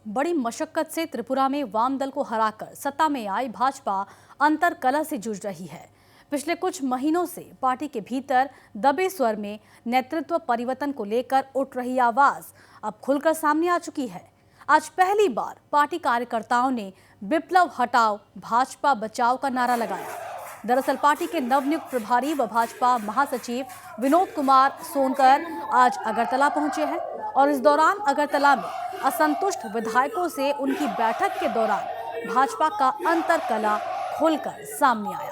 बड़ी मशक्कत से त्रिपुरा में वाम दल को हराकर सत्ता में आई भाजपा अंतरकलह से जूझ रही है। पिछले कुछ महीनों से पार्टी के भीतर दबे स्वर में नेतृत्व परिवर्तन को लेकर उठ रही आवाज अब खुलकर सामने आ चुकी है। आज पहली बार पार्टी कार्यकर्ताओं ने विप्लव हटाओ भाजपा बचाओ का नारा लगाया। दरअसल पार्टी के नवनियुक्त प्रभारी व भाजपा महासचिव विनोद कुमार सोनकर आज अगरतला पहुंचे हैं और इस दौरान अगरतला में असंतुष्ट विधायकों से उनकी बैठक के दौरान भाजपा का अंतरकलह खुलकर सामने आया।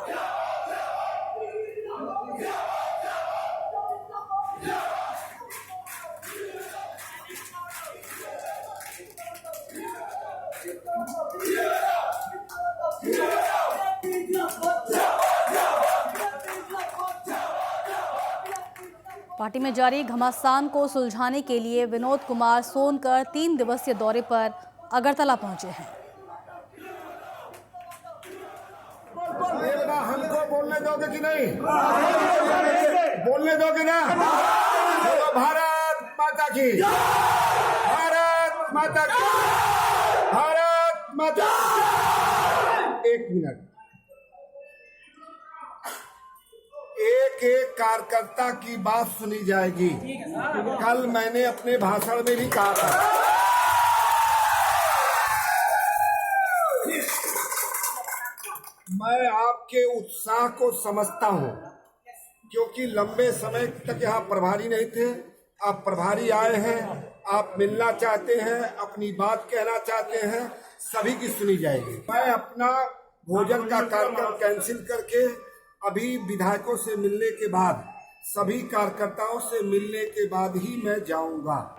पार्टी में जारी घमासान को सुलझाने के लिए विनोद कुमार सोनकर 3 दिवसीय दौरे पर अगरतला पहुंचे हैं। हमको बोलने दोगे कि नहीं? बोलने दोगे ना? भारत माता की, भारत माता की, भारत माता। एक मिनट, एक एक कार्यकर्ता की बात सुनी जाएगी। कल मैंने अपने भाषण में भी कहा था, मैं आपके उत्साह को समझता हूं, क्योंकि लंबे समय तक यहाँ प्रभारी नहीं थे। आप प्रभारी आए हैं, आप मिलना चाहते हैं, अपनी बात कहना चाहते हैं, सभी की सुनी जाएगी। मैं अपना भोजन का कार्यक्रम कैंसिल करके अभी विधायकों से मिलने के बाद, सभी कार्यकर्ताओं से मिलने के बाद ही मैं जाऊंगा।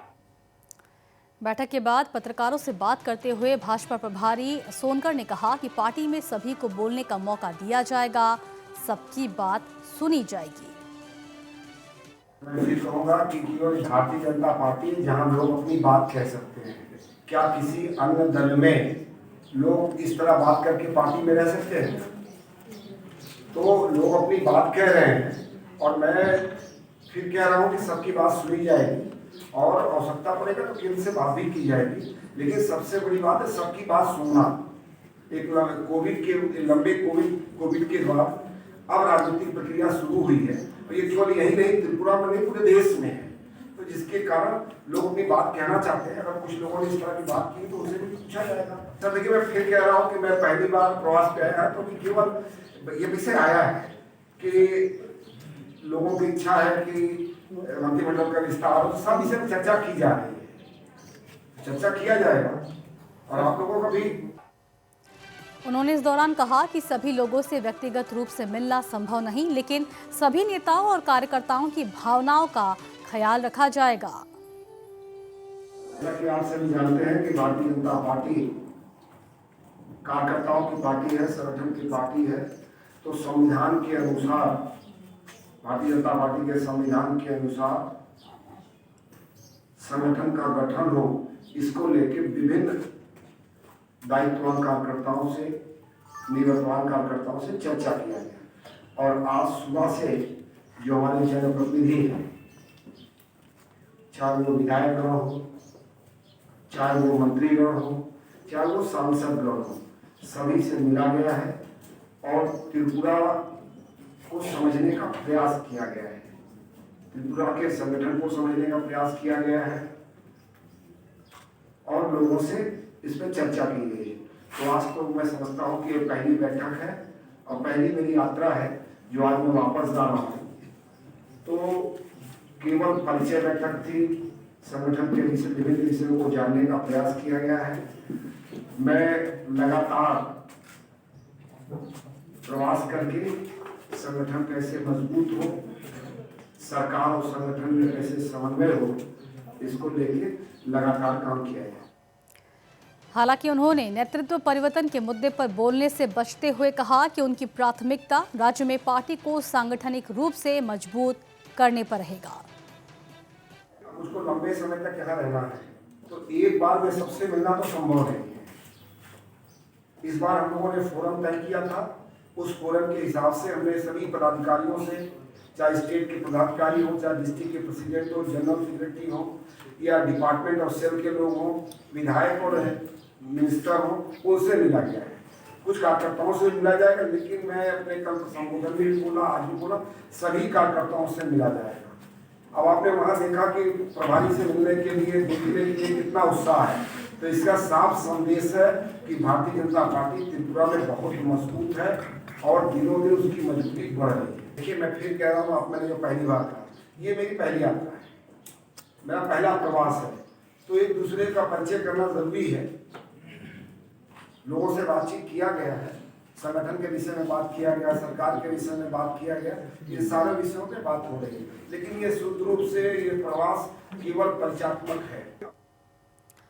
बैठक के बाद पत्रकारों से बात करते हुए भाजपा प्रभारी सोनकर ने कहा कि पार्टी में सभी को बोलने का मौका दिया जाएगा, सबकी बात सुनी जाएगी। मैं ये कहूँगा कि केवल भारतीय जनता पार्टी जहां लोग अपनी बात कह सकते हैं, क्या किसी अन्य दल में लोग इस तरह बात करके पार्टी में रह सकते हैं? तो लोग अपनी बात कह रहे हैं और मैं फिर कह रहा हूँ कि सबकी बात सुनी जाएगी और आवश्यकता पड़ेगा तो केंद्र से बात भी की जाएगी। लेकिन सबसे बड़ी बात है सबकी बात सुनना। एक लंबे कोविड के बाद अब राजनीतिक प्रक्रिया शुरू हुई है और ये केवल यही नहीं, त्रिपुरा में नहीं, पूरे देश में है। तो जिसके कारण लोग अपनी बात कहना चाहते हैं। अगर कुछ लोगों ने इस तरह की बात की तो उसे भी पूछा जाएगा। सर देखिए, मैं फिर कह रहा हूँ कि मैं पहली बार प्रवास पे आया तो केवल ये विषय आया है कि लोगों की इच्छा है कि मंत्रिमंडल का विस्तार, सब विषय में चर्चा की जा रही है, चर्चा किया जाएगा और आप लोगों का भी। उन्होंने इस दौरान कहा कि सभी लोगों से व्यक्तिगत रूप से मिलना संभव नहीं, लेकिन सभी नेताओं और कार्यकर्ताओं की भावनाओं का ख्याल रखा जाएगा। जैसा कि आप सभी जानते हैं कि भारतीय जनता पार्टी कार्यकर्ताओं की पार्टी है, संगठन की पार्टी है। तो संविधान के अनुसार, भारतीय जनता पार्टी के संविधान के अनुसार संगठन का गठन हो, इसको लेकर विभिन्न दायित्ववान कार्यकर्ताओं से, निवर्तमान कार्यकर्ताओं से चर्चा किया गया। और आज सुबह से जो हमारे जनप्रतिनिधि हैं, चाहे वो विधायकगण हो, चाहे वो मंत्रीगण हो, चाहे वो सांसदगण हो, सभी से मिला गया है और त्रिपुरा को समझने का प्रयास किया गया है, त्रिपुरा के संगठन को समझने का प्रयास किया गया है और लोगों से इस पर चर्चा की गई है। तो आज तो मैं समझता हूँ कि ये पहली बैठक है और पहली मेरी यात्रा है जो आज मैं वापस जा रहा हूँ। तो केवल परिचय बैठक थी, संगठन के विभिन्न विषयों को जानने का प्रयास किया गया है। मैं लगातार प्रवास करके संगठन कैसे मजबूत हो, सरकार और संगठन में कैसे समन्वय हो, इसको लेके लगातार काम किया है। हालांकि उन्होंने नेतृत्व परिवर्तन के मुद्दे पर बोलने से बचते हुए कहा कि उनकी प्राथमिकता राज्य में पार्टी को सांगठनिक रूप से मजबूत करने पर रहेगा। उसको लंबे समय तक यहाँ रहना है तो एक बार में सबसे मिलना तो संभव नहीं है। इस बार हम लोगों ने फोरम तय किया था, उस फोरम के हिसाब से हमने सभी पदाधिकारियों से चाहे स्टेट के पदाधिकारी हो, चाहे डिस्ट्रिक्ट के प्रेसिडेंट हो, जनरल सेक्रेटरी हो, या डिपार्टमेंट और सेल के लोग हों, विधायक और मिनिस्टर हो, उनसे मिला गया है। कुछ कार्यकर्ताओं से मिला जाएगा, लेकिन मैं अपने कल संबोधन में भी बोला, आज भी बोला, सभी कार्यकर्ताओं से मिला जाएगा। अब आपने वहाँ देखा कि प्रभारी से मिलने के लिए, देखने के लिए कितना उत्साह है, तो इसका साफ संदेश है कि भारतीय जनता पार्टी त्रिपुरा में बहुत मजबूत है और दिनों दिन उसकी मजबूती बढ़ रही है। देखिए, मैं फिर कह रहा हूँ, आप मैंने जो पहली बार कहा, ये मेरी पहली यात्रा है, मेरा पहला प्रवास है, तो एक दूसरे का परिचय करना जरूरी है। लोगों से बातचीत किया गया है, संगठन के विषय में बात किया गया, सरकार के विषय में बात किया गया, ये सारे विषयों पे बात हो रही है, लेकिन ये शुद्ध रूप से ये प्रवास केवल परिचयात्मक है।